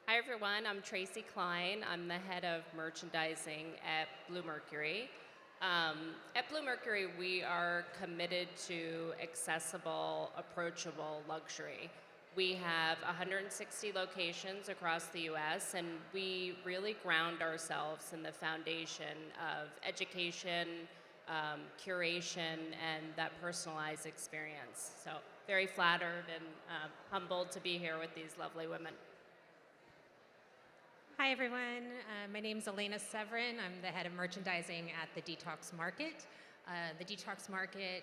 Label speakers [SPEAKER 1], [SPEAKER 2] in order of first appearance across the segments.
[SPEAKER 1] Hi everyone, I'm Tracy Klein. I'm the head of merchandising at Blue Mercury. At Blue Mercury, we are committed to accessible, approachable luxury. We have 160 locations across the US, and we really ground ourselves in the foundation of education, curation, and that personalized experience. So, very flattered and humbled to be here with these lovely women.
[SPEAKER 2] Hi, everyone. My name is Elena Severin. I'm the head of merchandising at the Detox Market. The Detox Market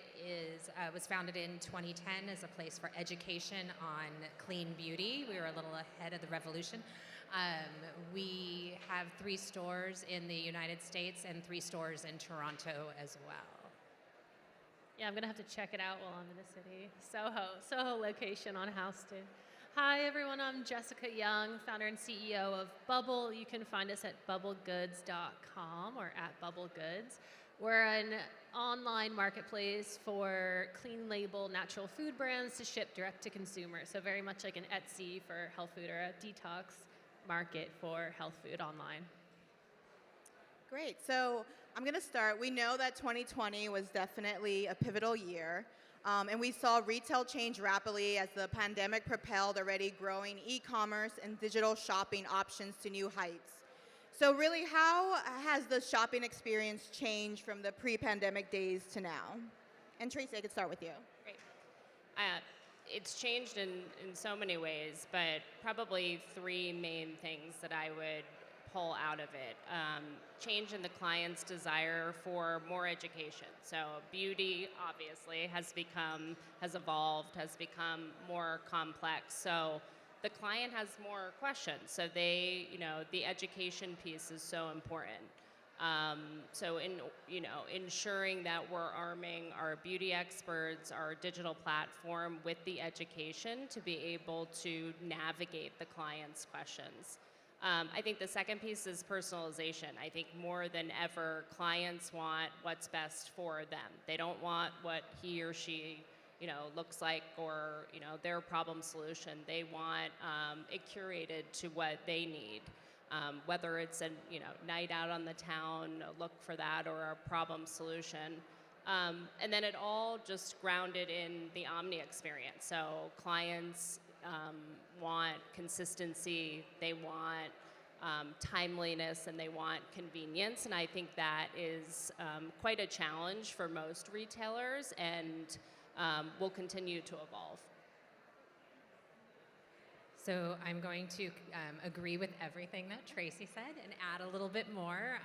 [SPEAKER 2] was founded in 2010 as a place for education on clean beauty. We were a little ahead of the revolution. We have 3 stores in the United States and 3 stores in Toronto as well.
[SPEAKER 3] Yeah, I'm gonna have to check it out while I'm in the city. Soho location on Houston. Hi everyone, I'm Jessica Young, founder and CEO of Bubble. You can find us at bubblegoods.com or at bubblegoods. We're an online marketplace for clean label natural food brands to ship direct to consumer. So very much like an Etsy for health food or a detox market for health food online.
[SPEAKER 4] Great. So I'm going to start. We know that 2020 was definitely a pivotal year, and we saw retail change rapidly as the pandemic propelled already growing e-commerce and digital shopping options to new heights. So really, how has the shopping experience changed from the pre-pandemic days to now? And Tracy, I could start with you.
[SPEAKER 1] Great. Uh, it's changed in so many ways, but probably 3 main things that I would pull out of it. Change in the client's desire for more education. So beauty obviously has evolved, has become more complex. So the client has more questions. So the education piece is so important. Ensuring that we're arming our beauty experts, our digital platform with the education to be able to navigate the client's questions. I think the second piece is personalization. I think more than ever, clients want what's best for them. They don't want what he or she, looks like or, their problem solution. They want it curated to what they need. Whether it's a night out on the town, look for that, or a problem solution. And then it all just grounded in the omni experience. So clients want consistency, they want timeliness, and they want convenience. And I think that is quite a challenge for most retailers and will continue to evolve.
[SPEAKER 2] So I'm going to agree with everything that Tracy said and add a little bit more.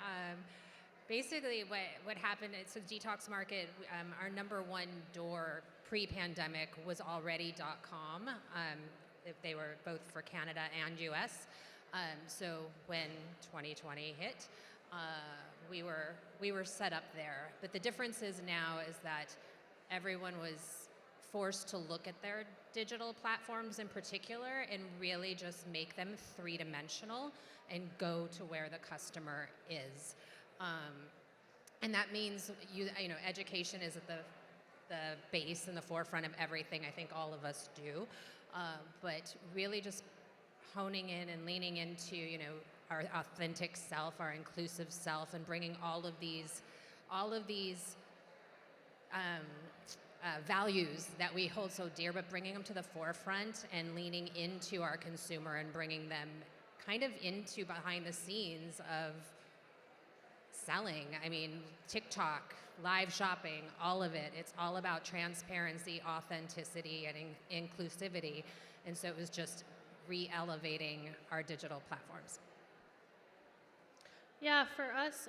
[SPEAKER 2] Basically, what happened is the Detox Market, our number 1 door pre-pandemic was already .com. They were both for Canada and US. So when 2020 hit, we were set up there. But the difference is now is that everyone was forced to look at their digital platforms in particular and really just make them 3-dimensional and go to where the customer is. And that means education is at the base and the forefront of everything I think all of us do. But really just honing in and leaning into our authentic self, our inclusive self, and bringing all of these values that we hold so dear, but bringing them to the forefront and leaning into our consumer and bringing them kind of into behind the scenes of selling. I mean, TikTok, live shopping, all of it. It's all about transparency, authenticity, and inclusivity. And so it was just re-elevating our digital platforms.
[SPEAKER 3] Yeah, for us,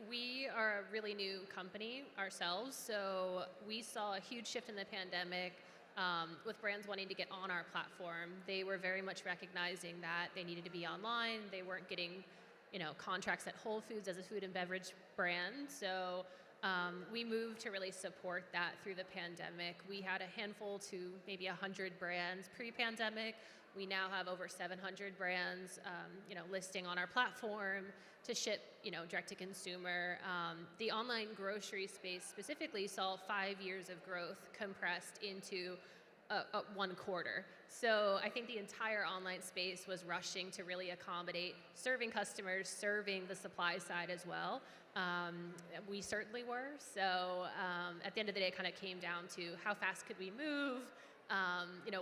[SPEAKER 3] we are a really new company ourselves, so we saw a huge shift in the pandemic with brands wanting to get on our platform. They were very much recognizing that they needed to be online. They weren't getting, contracts at Whole Foods as a food and beverage brand. So we moved to really support that through the pandemic. We had a handful to maybe 100 brands pre-pandemic. We now have over 700 brands, listing on our platform to ship, direct to consumer. The online grocery space specifically saw 5 years of growth compressed into one quarter. So I think the entire online space was rushing to really accommodate serving customers, serving the supply side as well. We certainly were. So at the end of the day, it kind of came down to how fast could we move,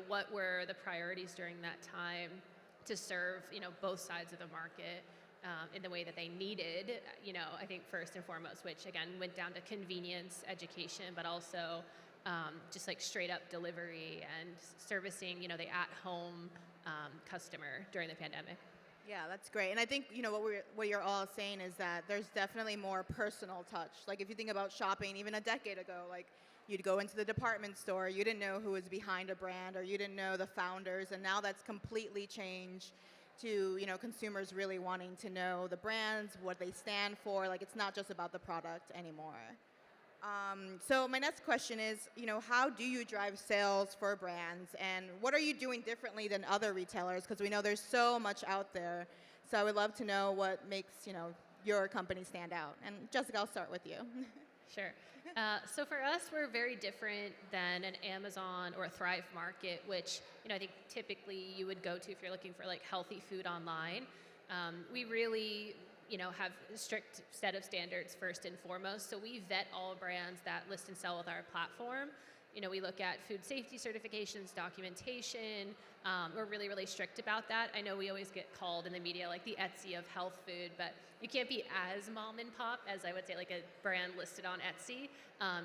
[SPEAKER 3] what were the priorities during that time to serve, both sides of the market in the way that they needed, I think first and foremost, which again went down to convenience, education, but also just like straight up delivery and servicing, the at-home customer during the pandemic.
[SPEAKER 4] Yeah, that's great. And I think, what you're all saying is that there's definitely more personal touch. Like if you think about shopping even a decade ago, like you'd go into the department store, you didn't know who was behind a brand or you didn't know the founders, and now that's completely changed to, consumers really wanting to know the brands, what they stand for. Like it's not just about the product anymore. So my next question is, how do you drive sales for brands, and what are you doing differently than other retailers? Because we know there's so much out there. So I would love to know what makes, your company stand out. And Jessica, I'll start with you.
[SPEAKER 3] Sure. So for us, we're very different than an Amazon or a Thrive Market, which I think typically you would go to if you're looking for like healthy food online. We really have a strict set of standards first and foremost. So we vet all brands that list and sell with our platform. We look at food safety certifications, documentation. We're really, really strict about that. I know we always get called in the media like the Etsy of health food, but you can't be as mom and pop as I would say like a brand listed on Etsy.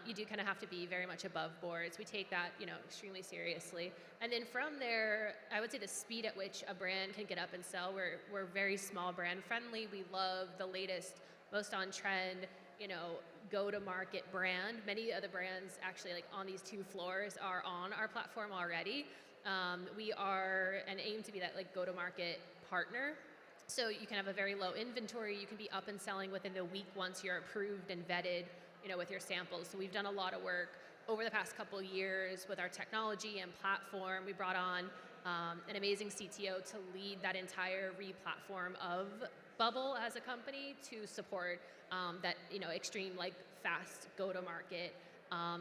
[SPEAKER 3] You do kind of have to be very much above boards. We take that, extremely seriously. And then from there, I would say the speed at which a brand can get up and sell, we're very small brand friendly. We love the latest, most on trend, go-to-market brand. Many of the brands actually like on these 2 floors are on our platform already. We are and aim to be that like go-to-market partner. So you can have a very low inventory. You can be up and selling within the week once you're approved and vetted, with your samples. So we've done a lot of work over the past couple of years with our technology and platform. We brought on an amazing CTO to lead that entire re-platform of Bubble as a company to support that extreme like fast go-to-market,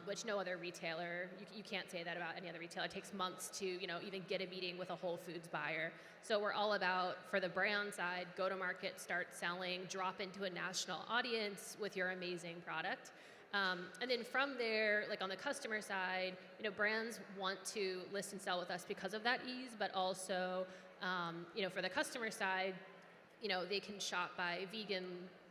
[SPEAKER 3] which no other retailer, you can't say that about any other retailer. It takes months to even get a meeting with a Whole Foods buyer. So we're all about, for the brand side, go-to-market, start selling, drop into a national audience with your amazing product. And then from there, like on the customer side, brands want to list and sell with us because of that ease, but also, for the customer side, they can shop by vegan,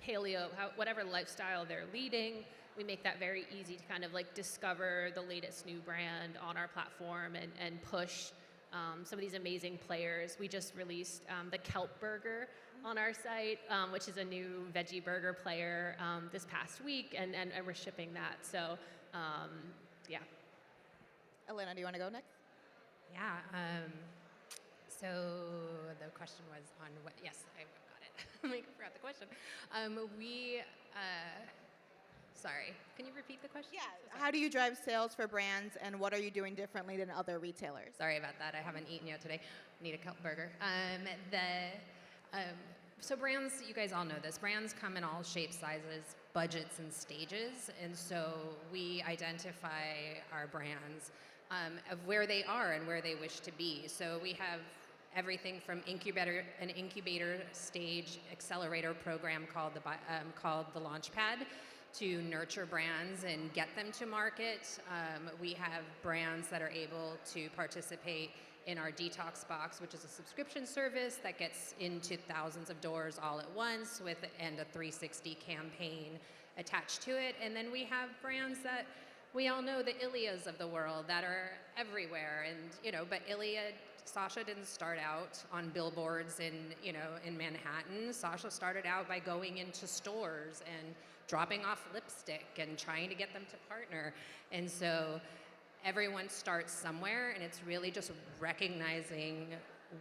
[SPEAKER 3] paleo, whatever lifestyle they're leading. We make that very easy to kind of like discover the latest new brand on our platform and push some of these amazing players. We just released the Kelp Burger on our site, which is a new veggie burger player this past week, and we're shipping that. So, yeah.
[SPEAKER 4] Elena, do you want to go next?
[SPEAKER 2] Yeah. So the question was on what? Yes, I got it. I forgot the question. Sorry, can you repeat the question?
[SPEAKER 4] Yeah. How do you drive sales for brands, and what are you doing differently than other retailers?
[SPEAKER 2] Sorry about that. I haven't eaten yet today. Need a Kelp burger. So brands, you guys all know this. Brands come in all shapes, sizes, budgets, and stages. And so we identify our brands of where they are and where they wish to be. So we have everything from an incubator stage accelerator program called the Launchpad, to nurture brands and get them to market. We have brands that are able to participate in our Detox Box, which is a subscription service that gets into thousands of doors all at once and a 360 campaign attached to it. And then we have brands that we all know, the Ilias of the world, that are everywhere. And, but Sasha didn't start out on billboards in Manhattan. Sasha started out by going into stores and dropping off lipstick and trying to get them to partner. And so everyone starts somewhere, and it's really just recognizing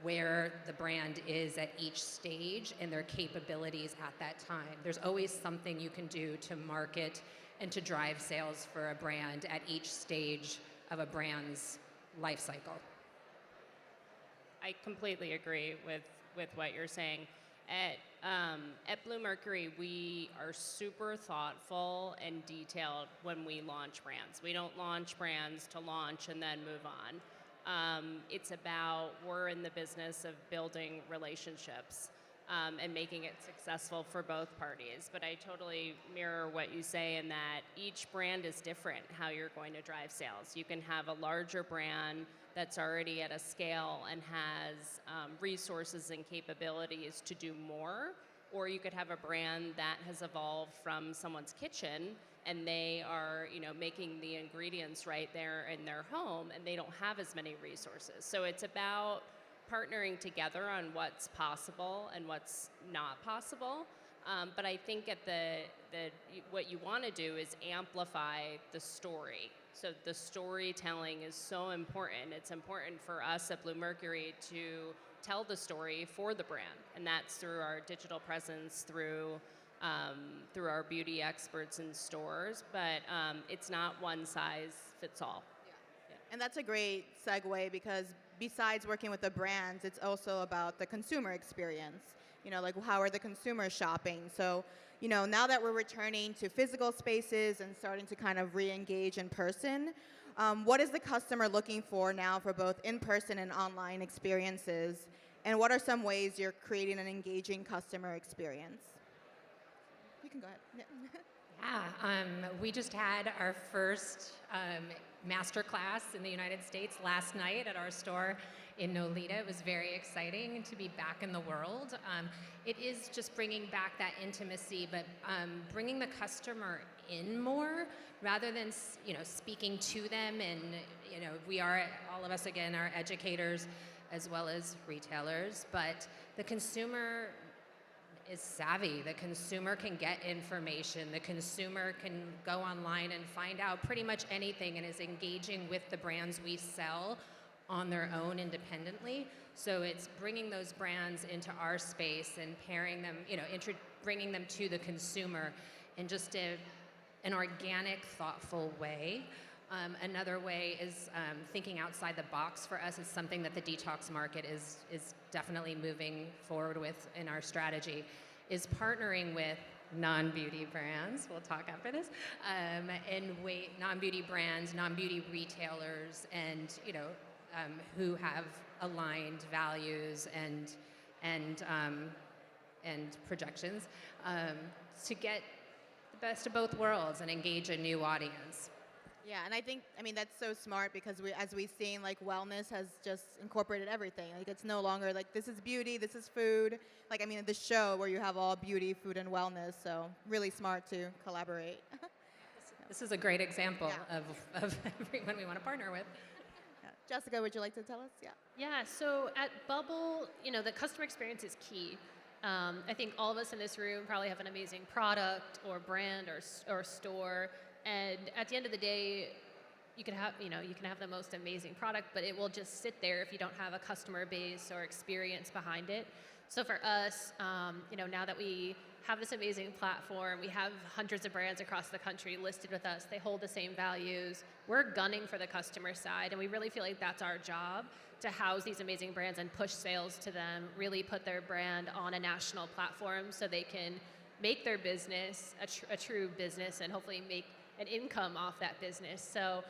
[SPEAKER 2] where the brand is at each stage and their capabilities at that time. There's always something you can do to market and to drive sales for a brand at each stage of a brand's life cycle.
[SPEAKER 1] I completely agree with what you're saying. At Blue Mercury, we are super thoughtful and detailed when we launch brands. We don't launch brands to launch and then move on. It's about we're in the business of building relationships and making it successful for both parties. But I totally mirror what you say in that each brand is different how you're going to drive sales. You can have a larger brand that's already at a scale and has resources and capabilities to do more, or you could have a brand that has evolved from someone's kitchen and they are, making the ingredients right there in their home and they don't have as many resources. So it's about partnering together on what's possible and what's not possible. But I think what you want to do is amplify the story. So the storytelling is so important. It's important for us at Blue Mercury to tell the story for the brand, and that's through our digital presence, through our beauty experts in stores. But it's not one size fits all.
[SPEAKER 4] And that's a great segue because besides working with the brands, it's also about the consumer experience. Like how are the consumers shopping? So, now that we're returning to physical spaces and starting to kind of re-engage in person, what is the customer looking for now for both in-person and online experiences? And what are some ways you're creating an engaging customer experience? You can go ahead.
[SPEAKER 2] Yeah, we just had our first master class in the United States last night at our store in Nolita. It was very exciting to be back in the world. It is just bringing back that intimacy, but bringing the customer in more rather than speaking to them. And we are, all of us again, are educators as well as retailers, but the consumer is savvy. The consumer can get information. The consumer can go online and find out pretty much anything and is engaging with the brands we sell on their own independently. So it's bringing those brands into our space and pairing them, bringing them to the consumer in just an organic, thoughtful way. Another way is thinking outside the box for us is something that the detox market is definitely moving forward with in our strategy, is partnering with non-beauty brands, we'll talk after this, non-beauty brands, non-beauty retailers, and who have aligned values and projections to get the best of both worlds and engage a new audience.
[SPEAKER 4] Yeah, and I think, that's so smart because as we've seen, like wellness has just incorporated everything. Like it's no longer like this is beauty, this is food. Like, the show where you have all beauty, food, and wellness. So really smart to collaborate.
[SPEAKER 2] This is a great example of everyone we want to partner with.
[SPEAKER 4] Yeah. Jessica, would you like to tell us? Yeah.
[SPEAKER 3] Yeah, so at Bubble, the customer experience is key. I think all of us in this room probably have an amazing product or brand or store. And at the end of the day, you can have the most amazing product, but it will just sit there if you don't have a customer base or experience behind it. So for us, now that we have this amazing platform, we have hundreds of brands across the country listed with us. They hold the same values. We're gunning for the customer side, and we really feel like that's our job, to house these amazing brands and push sales to them, really put their brand on a national platform so they can make their business a true business and hopefully make an income off that business. So,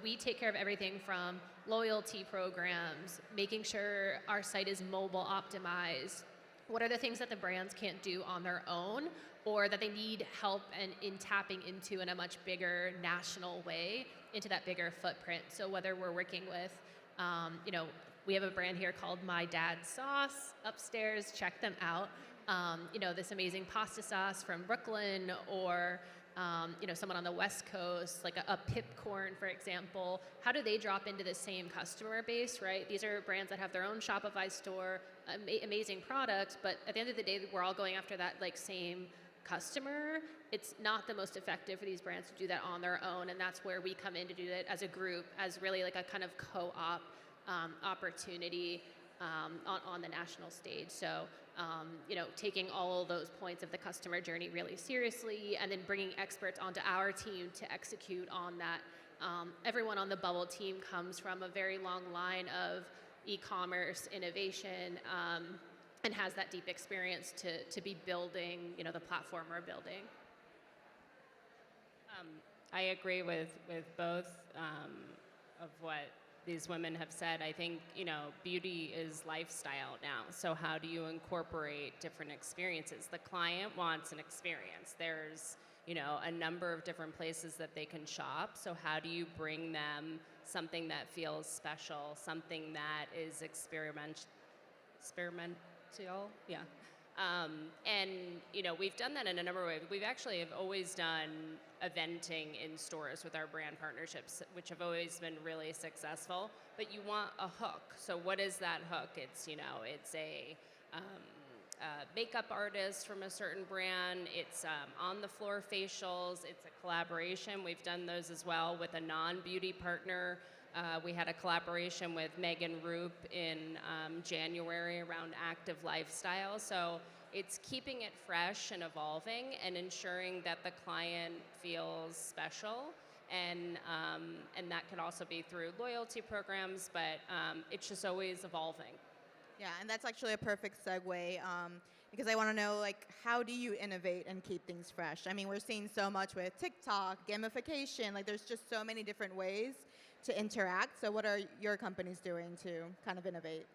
[SPEAKER 3] we take care of everything from loyalty programs, making sure our site is mobile optimized. What are the things that the brands can't do on their own or that they need help in tapping into in a much bigger national way into that bigger footprint? So whether we're working with, we have a brand here called My Dad's Sauce upstairs, check them out. This amazing pasta sauce from Brooklyn, or someone on the West Coast, like a Pipcorn, for example. How do they drop into the same customer base, right? These are brands that have their own Shopify store, amazing products, but at the end of the day, we're all going after that same customer. It's not the most effective for these brands to do that on their own, and that's where we come in to do it as a group, as really like a kind of co-op opportunity on the national stage. So, taking all of those points of the customer journey really seriously, and then bringing experts onto our team to execute on that. Everyone on the Bubble team comes from a very long line of e-commerce innovation and has that deep experience to be building, the platform we're building.
[SPEAKER 1] I agree with both of what these women have said, I think, beauty is lifestyle now. So how do you incorporate different experiences? The client wants an experience. There's, a number of different places that they can shop. So how do you bring them something that feels special, something that is experimental? Yeah. And we've done that in a number of ways. We've actually have always done eventing in stores with our brand partnerships, which have always been really successful. But you want a hook. So what is that hook? It's it's a makeup artist from a certain brand. It's on the floor facials. It's a collaboration. We've done those as well with a non-beauty partner. We had a collaboration with Megan Roop in January around active lifestyle. So it's keeping it fresh and evolving and ensuring that the client feels special. And that could also be through loyalty programs, but it's just always evolving.
[SPEAKER 4] Yeah, and that's actually a perfect segue because I want to know, how do you innovate and keep things fresh? I mean, we're seeing so much with TikTok, gamification. There's just so many different ways to interact. So what are your companies doing to kind of innovate?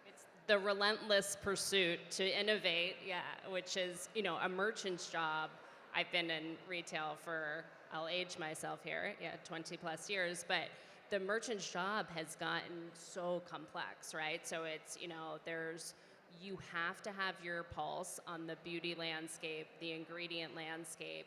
[SPEAKER 1] It's the relentless pursuit to innovate, yeah, which is, a merchant's job. I've been in retail for, I'll age myself here, 20 plus years, but the merchant's job has gotten so complex, right? So it's, you have to have your pulse on the beauty landscape, the ingredient landscape,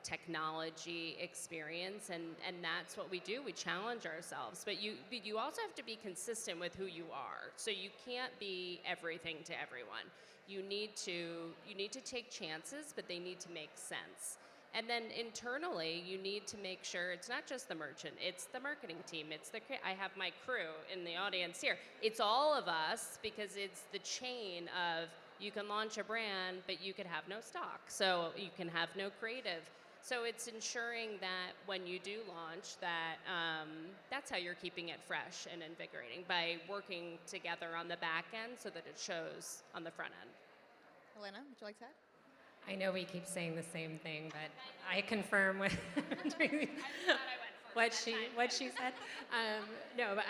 [SPEAKER 1] technology experience, and that's what we do. We challenge ourselves, but you also have to be consistent with who you are. So you can't be everything to everyone. You need to take chances, but they need to make sense. And then internally, you need to make sure it's not just the merchant, it's the marketing team, I have my crew in the audience here. It's all of us because it's the chain of you can launch a brand, but you could have no stock. So you can have no creative. So it's ensuring that when you do launch that's how you're keeping it fresh and invigorating, by working together on the back end so that it shows on the front end.
[SPEAKER 4] Helena, would you like to add?
[SPEAKER 2] I know we keep saying the same thing, but I confirm with what she said. No, but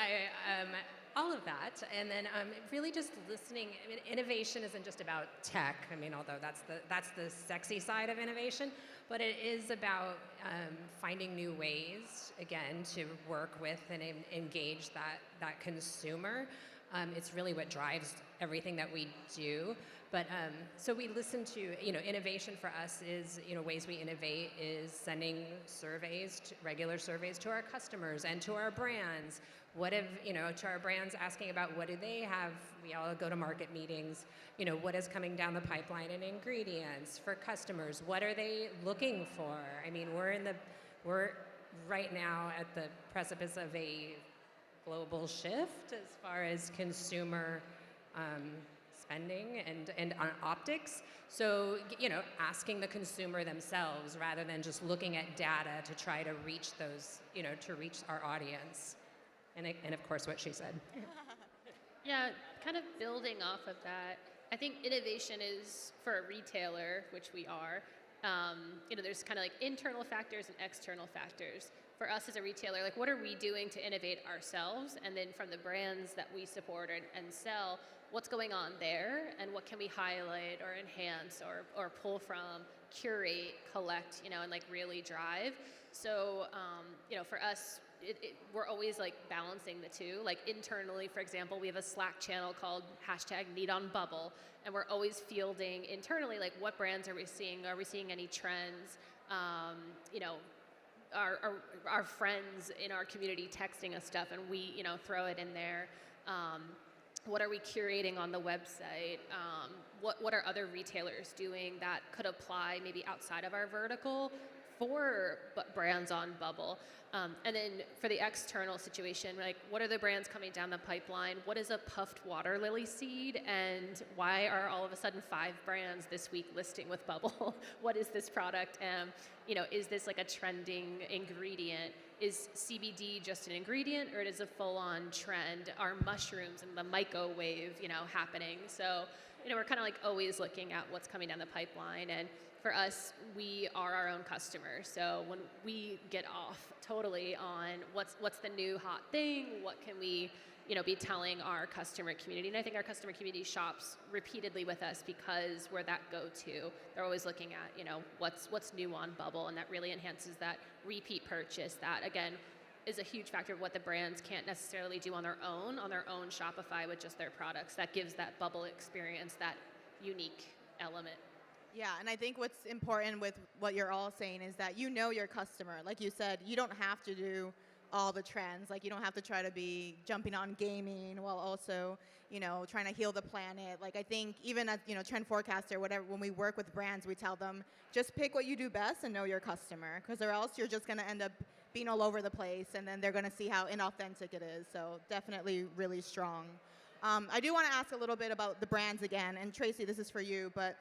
[SPEAKER 2] all of that, and then really just listening. I mean, innovation isn't just about tech. I mean, although that's the sexy side of innovation, but it is about finding new ways, again, to work with and engage that consumer. It's really what drives everything that we do. But so we listen to, innovation for us is, ways we innovate is sending regular surveys to our customers and to our brands. To our brands, asking about what do they have. We all go to market meetings. What is coming down the pipeline in ingredients for customers? What are they looking for? I mean, we're right now at the precipice of a global shift as far as consumer spending and on optics. So, asking the consumer themselves rather than just looking at data to try to reach those, to reach our audience. And of course, what she said.
[SPEAKER 3] Yeah, kind of building off of that, I think innovation is, for a retailer, which we are, there's kind of internal factors and external factors. For us as a retailer, what are we doing to innovate ourselves? And then from the brands that we support and sell, what's going on there? And what can we highlight or enhance or pull from, curate, collect, and really drive? So, for us, we're always balancing the two. Internally, for example, we have a Slack channel called #NeedOnBubble, and we're always fielding internally what brands are we seeing? Are we seeing any trends? Our friends in our community texting us stuff, and we throw it in there. What are we curating on the website? What are other retailers doing that could apply maybe outside of our vertical for brands on Bubble? And then for the external situation, what are the brands coming down the pipeline? What is a puffed water lily seed? And why are all of a sudden 5 brands this week listing with Bubble? What is this product? Is this a trending ingredient? Is CBD just an ingredient, or it is a full-on trend? Are mushrooms and the microwave, happening? So, we're kind of always looking at what's coming down the pipeline. And for us, we are our own customer. So when we get off totally on what's the new hot thing, what can we, be telling our customer community. And I think our customer community shops repeatedly with us because we're that go-to. They're always looking at, what's new on Bubble, and that really enhances that repeat purchase. That again is a huge factor of what the brands can't necessarily do on their own Shopify with just their products. That gives that Bubble experience, that unique element.
[SPEAKER 4] Yeah, and I think what's important with what you're all saying is that you know your customer. Like you said, you don't have to do all the trends. Like you don't have to try to be jumping on gaming while also, trying to heal the planet. Like I think even as, trend forecaster, whatever, when we work with brands, we tell them just pick what you do best and know your customer, because or else you're just going to end up being all over the place, and then they're going to see how inauthentic it is. So definitely really strong. I do want to ask a little bit about the brands again, and Tracy, this is for you, but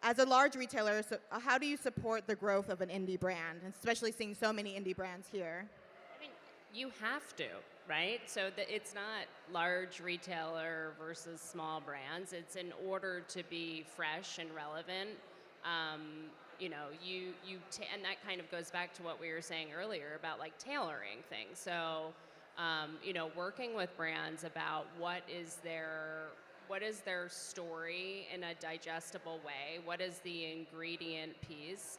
[SPEAKER 4] as a large retailer, how do you support the growth of an indie brand, and especially seeing so many indie brands here?
[SPEAKER 1] I mean, you have to, right? So it's not large retailer versus small brands. It's in order to be fresh and relevant. And that kind of goes back to what we were saying earlier about like tailoring things. So, working with brands about what is their story in a digestible way? What is the ingredient piece?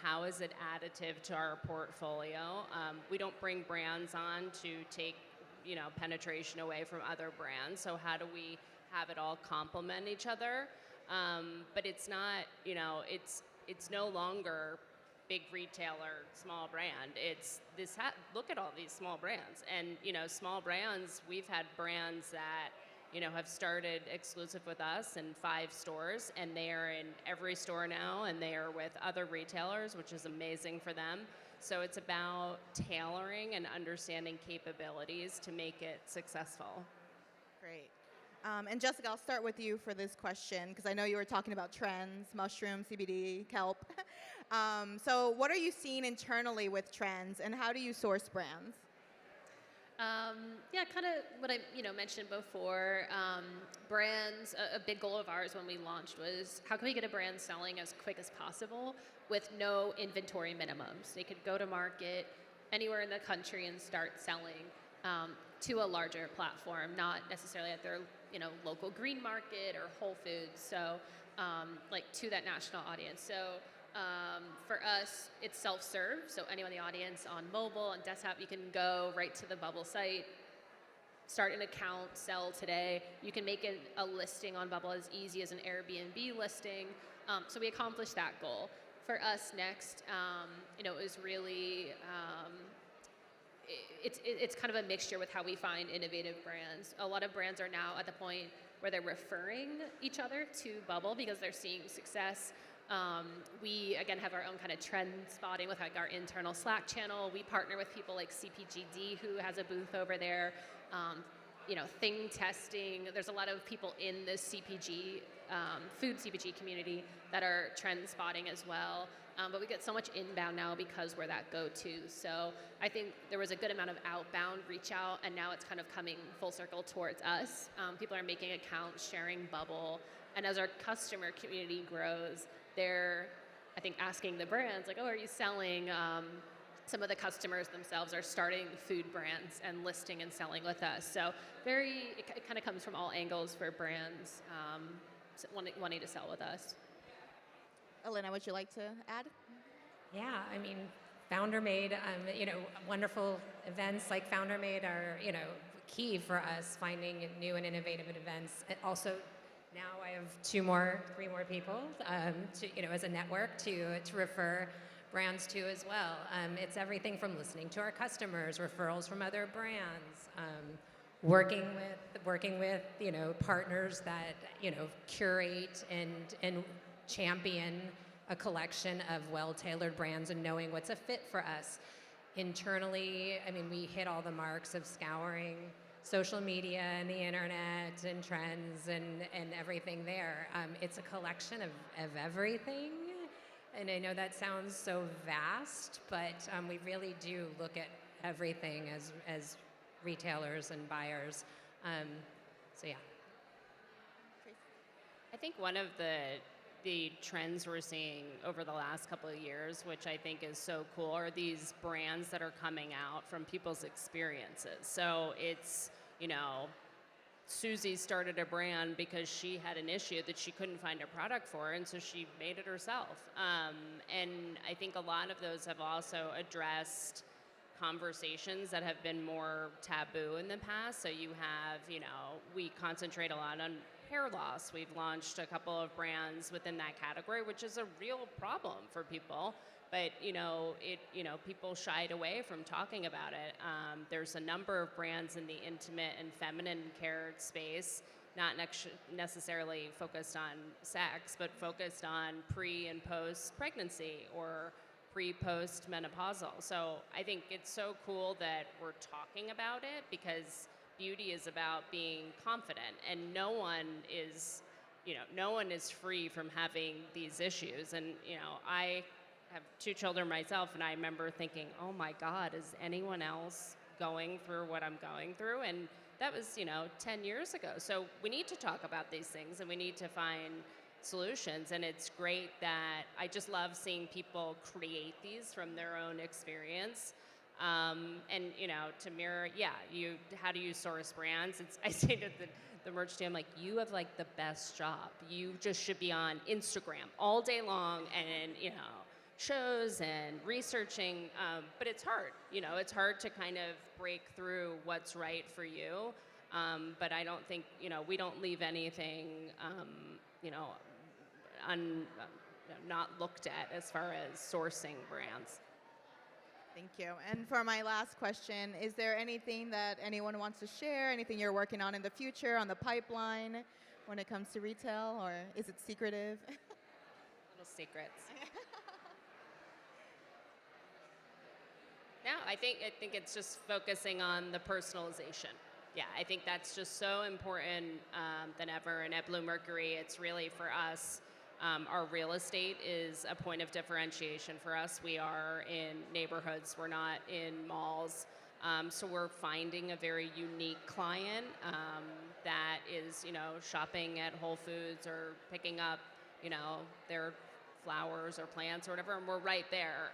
[SPEAKER 1] How is it additive to our portfolio? We don't bring brands on to take, penetration away from other brands. So how do we have it all complement each other? But it's not, it's no longer big retailer, small brand. It's look at all these small brands. And, small brands, we've had brands that, have started exclusive with us in 5 stores, and they are in every store now, and they are with other retailers, which is amazing for them. So it's about tailoring and understanding capabilities to make it successful.
[SPEAKER 4] Great. And Jessica, I'll start with you for this question, because I know you were talking about trends, mushrooms, CBD, kelp. So what are you seeing internally with trends, and how do you source brands?
[SPEAKER 3] Kind of what I mentioned before. Brands, a big goal of ours when we launched was how can we get a brand selling as quick as possible with no inventory minimums. They could go to market anywhere in the country and start selling to a larger platform, not necessarily at their local green market or Whole Foods. So to that national audience. So for us, it's self-serve. So anyone in the audience on mobile and desktop, you can go right to the Bubble site, start an account, sell today. You can make a listing on Bubble as easy as an Airbnb listing. So we accomplished that goal. For us next, it was really, it's kind of a mixture with how we find innovative brands. A lot of brands are now at the point where they're referring each other to Bubble because they're seeing success. We, again, have our own kind of trend spotting with our internal Slack channel. We partner with people like CPGD, who has a booth over there. Thing testing. There's a lot of people in this CPG, food CPG community that are trend spotting as well. But we get so much inbound now because we're that go-to. So I think there was a good amount of outbound reach out, and now it's kind of coming full circle towards us. People are making accounts, sharing Bubble. And as our customer community grows, they're, I think, asking the brands, like, oh, are you selling? Some of the customers themselves are starting food brands and listing and selling with us. So it kind of comes from all angles for brands wanting to sell with us.
[SPEAKER 4] Elena, would you like to add?
[SPEAKER 2] Yeah, I mean, Founder Made, wonderful events like Founder Made are, key for us finding new and innovative events. Also, now I have 3 more people, as a network to refer brands to as well. It's everything from listening to our customers, referrals from other brands, working with partners that curate and champion a collection of well-tailored brands and knowing what's a fit for us. Internally, I mean, we hit all the marks of scouring social media and the internet and trends and everything there. It's a collection of everything. And I know that sounds so vast, but we really do look at everything as retailers and buyers. So yeah.
[SPEAKER 1] I think one of the the trends we're seeing over the last couple of years, which I think is so cool, are these brands that are coming out from people's experiences. So it's, you know, Susie started a brand because she had an issue that she couldn't find a product for, and so she made it herself. And I think a lot of those have also addressed conversations that have been more taboo in the past. So you have, you know, we concentrate a lot on hair loss. We've launched a couple of brands within that category, which is a real problem for people. But people shied away from talking about it. There's a number of brands in the intimate and feminine care space, not necessarily focused on sex, but focused on pre and post pregnancy or pre-post menopausal. So I think it's so cool that we're talking about it, because beauty is about being confident, and no one is free from having these issues. And I have 2 children myself, and I remember thinking, oh my God, is anyone else going through what I'm going through? And that was 10 years ago. So we need to talk about these things, and we need to find solutions. And it's great that I just love seeing people create these from their own experience. And to mirror, how do you source brands? I say to the merch team, like, you have like the best job. You just should be on Instagram all day long, and shows and researching. But it's hard. It's hard to kind of break through what's right for you. But I don't think we don't leave anything not looked at as far as sourcing brands.
[SPEAKER 4] Thank you. And for my last question, is there anything that anyone wants to share, anything you're working on in the future, on the pipeline, when it comes to retail, or is it secretive?
[SPEAKER 1] Little secrets. No, I think it's just focusing on the personalization. Yeah, I think that's just so important than ever. And at Blue Mercury, it's really for us. Our real estate is a point of differentiation for us. We are in neighborhoods. We're not in malls. So we're finding a very unique client that is, shopping at Whole Foods or picking up, their flowers or plants or whatever, and we're right there.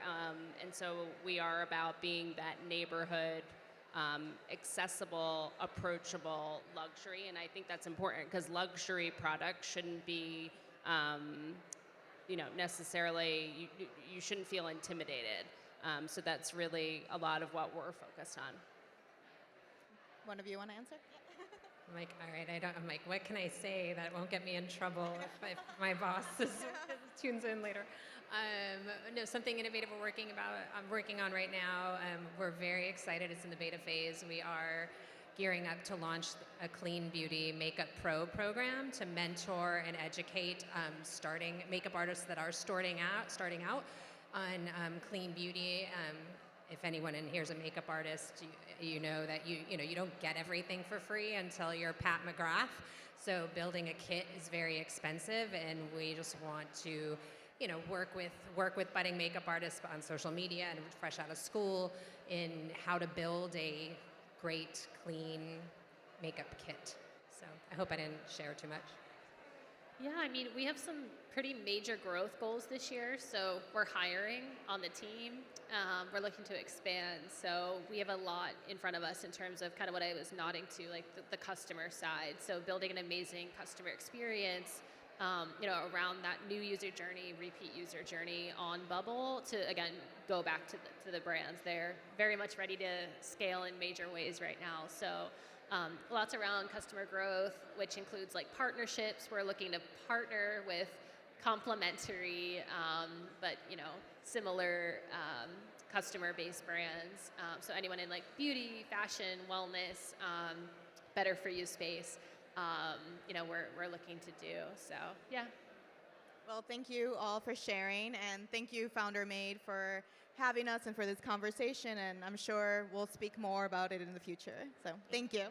[SPEAKER 1] And so we are about being that neighborhood, accessible, approachable luxury. And I think that's important, because luxury products shouldn't be necessarily, you shouldn't feel intimidated. So that's really a lot of what we're focused on.
[SPEAKER 4] One of you want to answer?
[SPEAKER 2] I'm like, all right, I'm like, what can I say that won't get me in trouble if my boss tunes in later? No, something innovative I'm working on right now. We're very excited. It's in the beta phase. We are gearing up to launch a Clean Beauty Makeup Pro program to mentor and educate starting makeup artists that are starting out on clean beauty. If anyone in here is a makeup artist, you know that you don't get everything for free until you're Pat McGrath. So building a kit is very expensive, and we just want to work with budding makeup artists on social media and fresh out of school in how to build a great, clean makeup kit. So I hope I didn't share too much.
[SPEAKER 3] Yeah, I mean, we have some pretty major growth goals this year. So we're hiring on the team. We're looking to expand. So we have a lot in front of us in terms of kind of what I was nodding to, like the customer side. So building an amazing customer experience, around that new user journey, repeat user journey on Bubble, to, again, go back to the brands. They're very much ready to scale in major ways right now. So lots around customer growth, which includes like partnerships. We're looking to partner with complementary, but similar customer-based brands. So anyone in like beauty, fashion, wellness, better for you space. We're looking to do. So, yeah.
[SPEAKER 4] Well, thank you all for sharing, and thank you, Founder Made, for having us and for this conversation, and I'm sure we'll speak more about it in the future. So, thank you.